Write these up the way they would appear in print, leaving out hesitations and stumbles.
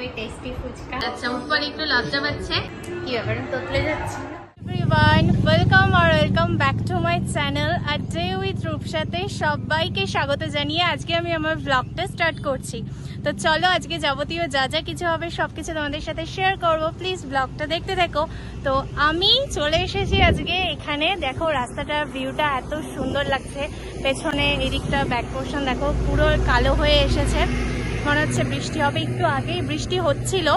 আমি টেস্টি ফুচকা। আচ্ছা উপর একটু লজ্জা পাচ্ছে, কি ব্যাপার তোতলে যাচ্ছে। Everyone, welcome back to my channel a day with রূপসাতে সবাইকে স্বাগত জানিয়ে আজকে আমি আমার ব্লগটা স্টার্ট করছি। তো চলো আজকে যাবতীয় যা যা কিছু হবে সব কিছু তোমাদের সাথে শেয়ার করবো, প্লিজ ব্লগটা দেখতে দেখো। তো আমি চলে এসেছি আজকে এখানে, দেখো রাস্তাটার ভিউটা এত সুন্দর লাগছে, পেছনে এদিকটা ব্যাক পোর্শন দেখো পুরো কালো হয়ে এসেছে, মনে হচ্ছে বৃষ্টি হবে। একটু আগেই বৃষ্টি হচ্ছিল,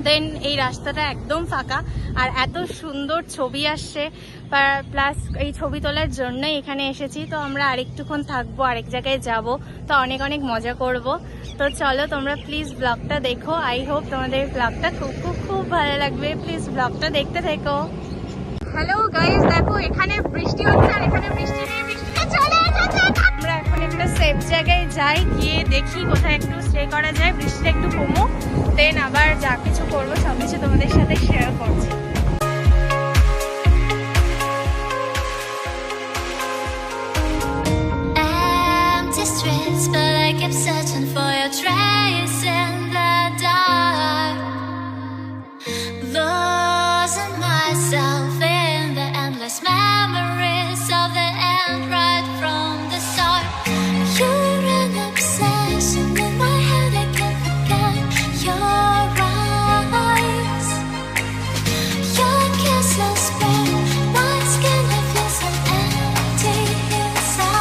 দেন এই রাস্তাটা একদম ফাঁকা আর এত সুন্দর ছবি আসছে, প্লাস এই ছবি তোলার জন্যই এখানে এসেছি। তো আমরা আরেকটুক্ষণ থাকবো, আরেক জায়গায় যাব, তো অনেক অনেক মজা করব। তো চলো তোমরা প্লিজ ব্লগটা দেখো, আই হোপ তোমাদের ব্লগটা খুব খুব খুব ভালো লাগবে, প্লিজ ব্লগটা দেখতে থেকো। হ্যালো গাইস, দেখো এখানে বৃষ্টি হচ্ছে আর এখানে বৃষ্টি নেই, বৃষ্টিটা চলে এসেছে। আমরা এখন একটা সেফ জায়গায় যাই, গিয়ে দেখি কোথায় একটু স্টে করা যায়, বৃষ্টিটা একটু কমুক, দেন আবার যা কিছু করবো সব কিছু তোমাদের সাথে শেয়ার করছি। But I kept searching for your trace in the dark, losing myself in the endless memories of the end right from the start. You're an obsession in my head, I can't forget your eyes. Your kiss has spread my skin, I feel so empty inside.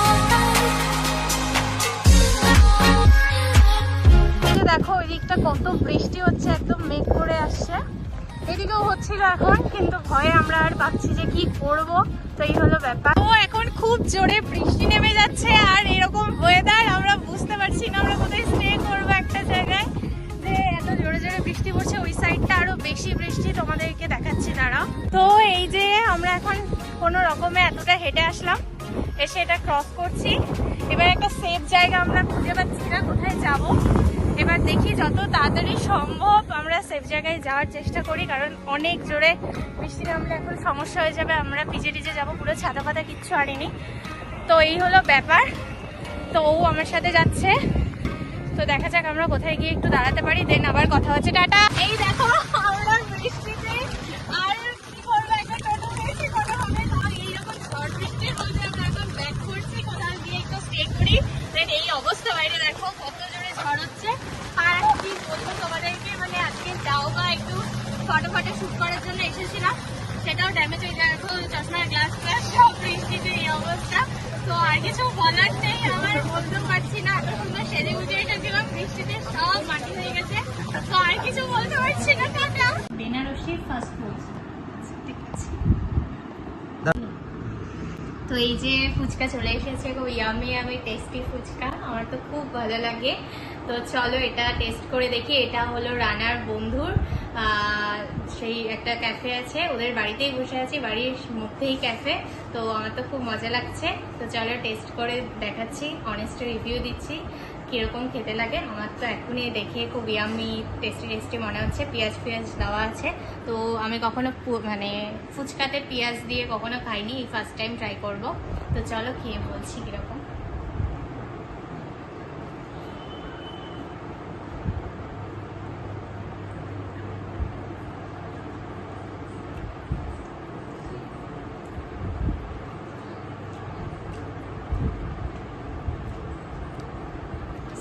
দেখো ওইদিকটা কত বৃষ্টি হচ্ছে, একদম মেঘ করে আসছে, এদিকেও হচ্ছিল এখন, কিন্তু ভয়ে আমরা আর ভাবছি যে কি করব। তো এই হলো ব্যাপার। তো এখন খুব জোরে বৃষ্টি নেমে যাচ্ছে আর এরকম ওয়েদার, আমরা বুঝতে পারছি না আমরা কোথায় স্টে করবো একটা জায়গায়, যে এত জোরে জোরে বৃষ্টি পড়ছে। ওই সাইডটা আরো বেশি বৃষ্টি, তোমাদেরকে দেখাচ্ছি দাঁড়াও। তো এই যে আমরা এখন কোনো রকমে এতটা হেঁটে আসলাম, এসে এটা ক্রস করছি। এবার একটা সেফ জায়গা আমরা খুঁজে পাচ্ছি না কোথায় যাব, এবার দেখি যত তাড়াতাড়ি সম্ভব আমরা সেফ জায়গায় যাওয়ার চেষ্টা করি, কারণ অনেক জোরে বৃষ্টি নামলে এখন সমস্যা হয়ে যাবে, আমরা ভিজে টিজে যাবো, পুরো ছাতা ফাতা কিচ্ছু আনিনি। তো এই হলো ব্যাপার। তো ও আমার সাথে যাচ্ছে, তো দেখা যাক আমরা কোথায় গিয়ে একটু দাঁড়াতে পারি, দেন আবার কথা হচ্ছে, টাটা। এই দেখো আমরা বৃষ্টিতে আর কি করবো, একটা টোটো পেয়েছি, টোটো হবে না, এইরকম ঝড় বৃষ্টির মধ্যে আমরা এখন ব্যাক করছি, কোথাও গিয়ে একটু স্টে করি। দেন এই অবস্থা, বাইরে দেখো কত জোরে ঝড় হচ্ছে। আর কি বলবো তোমাদেরকে, মানে আজকে যাও বা একটু ফটো শুট করার জন্য এসেছিলাম, সেটাও ড্যামেজ হয়ে যায়, চশমার গ্লাস ফ্লাস সব বৃষ্টিতে এই অবস্থা। তো আর কিছু বলার নেই, আমার বলতেও পারছি না, এত সুন্দর সেজে গুজে এসেছিলাম, বৃষ্টিতে সব মাটি হয়ে গেছে, তো আর কিছু বলতে পারছি না। টাটা। বেনারসি ফাস্ট ফুড, ঠিক আছে। তো এই যে ফুচকা চলে এসেছে, খুব ইয়ামি ইয়ামি টেস্টি ফুচকা, আমার তো খুব ভালো লাগে। তো চলো এটা টেস্ট করে দেখি। এটা হলো রানার বন্ধুর সেই একটা ক্যাফে আছে, ওদের বাড়িতেই বসে আছি, বাড়ির মধ্যেই ক্যাফে, তো আমার তো খুব মজা লাগছে। তো চলো টেস্ট করে দেখাচ্ছি, অনেস্ট রিভিউ দিচ্ছি কিরকম খেতে লাগে। আমার তো এখনই দেখে খুব ইয়ামি টেস্টি মনে হচ্ছে, পেঁয়াজ দেওয়া আছে। তো আমি কখনো মানে ফুচকাতে পেঁয়াজ দিয়ে কখনো খাইনি, এই ফার্স্ট টাইম ট্রাই করব। তো চলো খেয়ে বলছি কিরকম।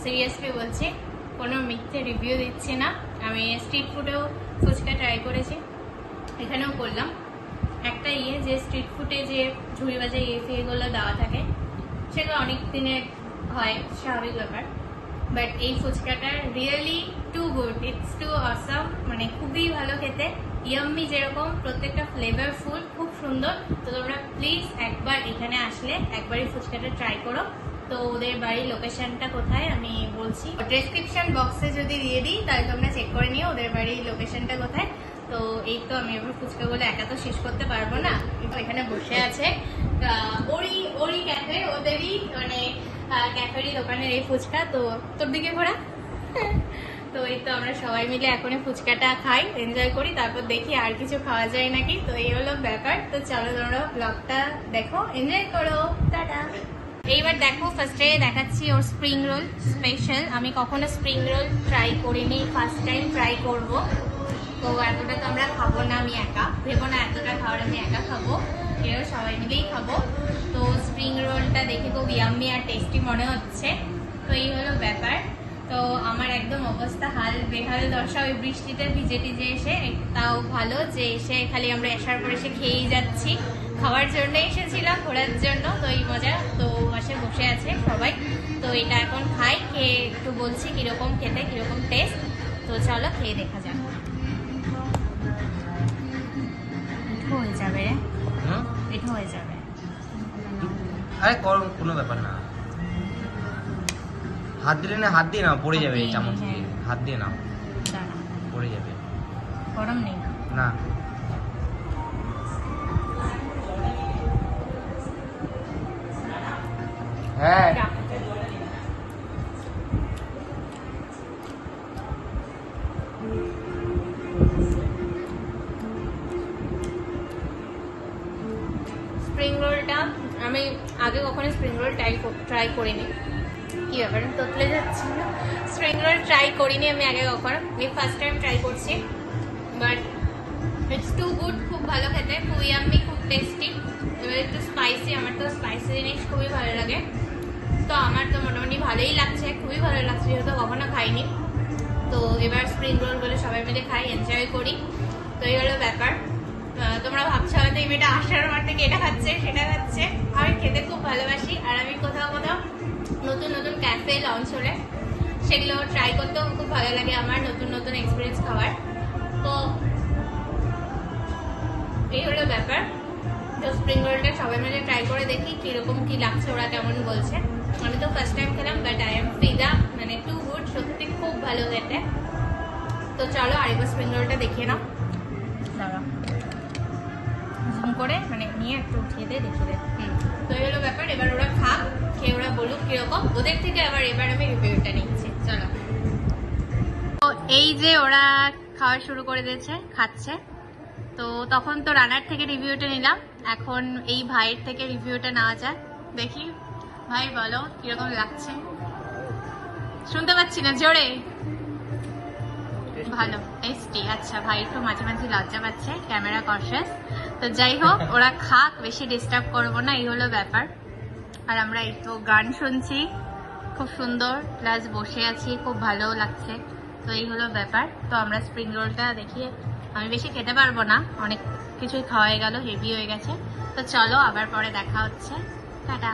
সিরিয়াসলি বলছি, কোনো মিথ্যে রিভিউ দিচ্ছি না। আমি স্ট্রিট ফুডেও ফুচকা ট্রাই করেছি, এখানেও করলাম। একটা যে স্ট্রিট ফুডে যে ঝুড়ি বাজে ফিয়েগুলো দেওয়া থাকে, সেগুলো অনেক দিনের হয়, স্বাভাবিক ব্যাপার। বাট এই ফুচকাটা really too good, it's too awesome, মানে খুবই ভালো খেতে, ইয়াম্মি যেরকম, প্রত্যেকটা ফ্লেভারফুল, খুব সুন্দর। তো তোমরা প্লিজ একবার এখানে আসলে একবারই ফুচকাটা ট্রাই করো। তো ওদের বাড়ির লোকেশনটা কোথায় আমি বলছি, ডেসক্রিপশন বক্সে যদি দিয়ে দিই তাহলে তোমরা চেক করে নিও ওদের বাড়ির লোকেশনটা কোথায়। তো এই তো আমি এবার ফুচকাগুলো একা তো শেষ করতে পারবো না, এখানে বসে আছে ওরি ক্যাফে, ওদেরই মানে ক্যাফেরই দোকানের এই ফুচকা। তো তোর দিকে ঘোরা। তো এই তো আমরা সবাই মিলে এখন ফুচকাটা খাই, এনজয় করি, তারপর দেখি আর কিছু খাওয়া যায় নাকি। তো এই হলো ব্যাপার। তো চলো তোমরা ব্লগটা দেখো, এনজয় করো, টাটা। এইবার দেখো ফার্স্টে দেখাচ্ছি ওর স্প্রিং রোল স্পেশাল। আমি কখনো স্প্রিং রোল ট্রাই করিনি, ফার্স্ট টাইম ট্রাই করব। তো এতটা তো আমরা খাবো না, আমি একা ভেবো না এতটা খাবার আমি একা খাবো, এও সবাই মিলেই খাবো। তো স্প্রিং রোলটা দেখে খুব ইয়াম্মি আর টেস্টি মনে হচ্ছে। তো এই হলো ব্যাপার। তো আমার একদম অবস্থা হাল বেহাল দশা ওই বৃষ্টিতে ভিজে টিজে এসে। তাও ভালো যে এসে খালি আমরা আসার পর এসে খেয়েই যাচ্ছি, খাওয়ার জন্য এসেছিলাম, ঘোরার জন্য। তো এই মজা। তো পাশে বসে আছে সবাই, তো এটা এখন খাই, খেয়ে একটু বলছি কীরকম খেতে, কীরকম টেস্ট। তো চলো খেয়ে দেখা যাক। মিঠো হয়ে যাবে রে, মিঠো হয়ে যাবে। আরে কোনো ব্যাপার না, হাত দিলে না, হাত দিয়ে নাও, পড়ে যাবে এই চামচ দিয়ে, হাত দিয়ে নাও, পড়ে যাবে। গরম নেই না হ্যাঁ স্প্রিং রোলটা আমি আগে কখনো স্প্রিং রোল ট্রাই করিনি। কি ব্যাপার তোতলে যাচ্ছি না, স্প্রিং রোল ট্রাই করিনি আমি আগে কখনো, আমি ফার্স্ট টাইম ট্রাই করছি। বাট ইটস টু গুড, খুব ভালো খেতে, খুব ইয়াম্মি, খুব টেস্টি। এবার একটু স্পাইসি, আমার তো স্পাইসি জিনিস খুবই ভালো লাগে। তো আমার তো মোটামুটি ভালোই লাগছে, খুবই ভালো লাগছে, যেহেতু কখনো খাইনি। তো এবার স্প্রিং রোল বলে সবাই মিলে খাই, এনজয় করি। তো এই হলো ব্যাপার। তোমরা ভাবছো হয়তো এই মেয়েটা আসার পর থেকে এটা খাচ্ছে সেটা খাচ্ছে। আমি খেতে খুব ভালোবাসি, আর আমি কোথাও কোথাও নতুন নতুন ক্যাফে লঞ্চ হলে সেগুলো ট্রাই করতেও খুব ভালো লাগে আমার, নতুন নতুন এক্সপিরিয়েন্স খাওয়ার। তো এই হলো ব্যাপার। তো স্প্রিং রোলটা সবাই মিলে ট্রাই করে দেখি কীরকম কী লাগছে, ওরা কেমন বলছে। আমি তো ফার্স্ট টাইম খেলাম, বাট আই এম ফিদা, মানে টু গুড, সত্যি খুব ভালো খেতে। তো চলো আরেকবার স্প্রিং রোলটা দেখিয়ে নাও, দাঁড়া জুম করে মানে নিয়ে একটু উঠিয়ে দেখিয়ে দে। তো এই হলো ব্যাপার। এবার ওরা খাক, খেয়ে ওরা বলুক কিরকম, ওদের থেকে আবার এবার আমি রিভিউটা নিচ্ছি। চলো। তো এই যে ওরা খাওয়া শুরু করে দিয়েছে, খাচ্ছে। তো তখন তো রানার থেকে রিভিউটা নিলাম, এখন এই ভাইয়ের থেকে রিভিউটা নেওয়া যায়। দেখি ভাই বলো কিরকম লাগছে। শুনতে পাচ্ছি না, জোরে। ভালো, টেস্টি। আচ্ছা ভাই একটু মাঝে মাঝে লজ্জা পাচ্ছে, ক্যামেরা কনসিয়াস। তো যাই হোক, ওরা খাক, বেশি ডিস্টার্ব করবো না, এই হলো ব্যাপার। আর আমরা একটু গান শুনছি, খুব সুন্দর, প্লাস বসে আছি, খুব ভালো লাগছে। তো এই হলো ব্যাপার। তো আমরা স্প্রিং রোলটা দেখিয়ে, আমি বেশি খেতে পারবো না, অনেক কিছুই খাওয়া হয়ে গেল, হেভি হয়ে গেছে। তো চলো আবার পরে দেখা হচ্ছে, টাটা।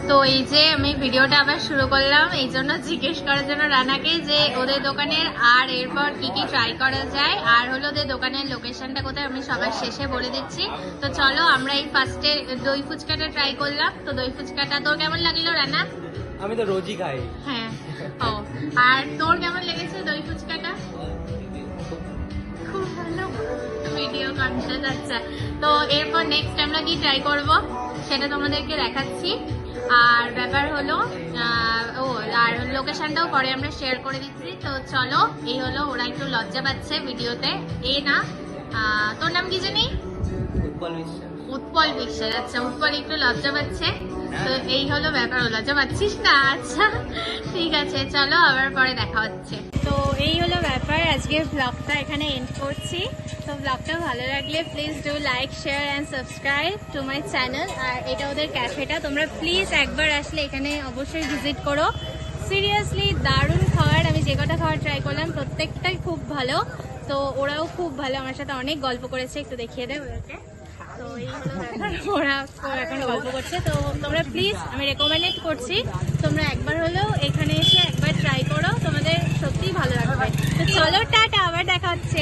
তো এই যে আমি ভিডিওটা আবার শুরু করলাম এই জন্য জিজ্ঞেস করার জন্য রানাকে যে ওদের দোকানের আর এরপর কি কি ট্রাই করা যায়, আর হলো ওদের দোকানের লোকেশনটা কোথায় আমি সবার শেষে বলে দিচ্ছি। তো চলো আমরা এই ফার্স্টে দই ফুচকাটা ট্রাই করলাম। তো দই ফুচকাটা তোর কেমন লাগলো রানা? আমি তো রোজই খাই। হ্যাঁ, ও আর তোর কেমন লেগেছে দই ফুচকাটা? খুব ভালো, ভিডিও কনসিয়াস। আচ্ছা, তো এরপর নেক্সট আমরা কি ট্রাই করব সেটা তোমাদেরকে দেখাচ্ছি। আর ব্যাপার হলো আর লোকেশনটাও পরে আমরা শেয়ার করে দিচ্ছি। তো চলো, এই হলো, ওরা একটু লজ্জা পাচ্ছে ভিডিওতে। এ না, তোর নাম কি জানি? উৎপল বিশ্বাস। আচ্ছা, উৎপল একটু লজ্জা পাচ্ছে। তো এই হলো ব্যাপার, লজ্জা পাচ্ছিস না? আচ্ছা ঠিক আছে, চলো আবার পরে দেখা হচ্ছে। তো এই হলো ব্যাপার, আজকের ব্লগটা এখানে এন্ড করছি। তো ব্লগটা ভালো লাগলে please do like, share and subscribe to my channel. আর এটা ওদের ক্যাফেটা, তোমরা প্লিজ একবার আসলে এখানে অবশ্যই ভিজিট করো। সিরিয়াসলি দারুণ খাবার, আমি যে কটা খাবার ট্রাই করলাম প্রত্যেকটাই খুব ভালো। তো ওরাও খুব ভালো, আমার সাথে অনেক গল্প করেছে, একটু দেখিয়ে দেয় ওদেরকে। তো এই হলো ব্যাপার, ওরা এখন গল্প করছে। তো তোমরা প্লিজ, আমি রেকমেন্ডেড করছি, তোমরা একবার হলেও এখানে এসে একবার ট্রাই করো, তোমাদের সত্যিই ভালো লাগবে। তো চলো টাটা, আবার দেখা হচ্ছে।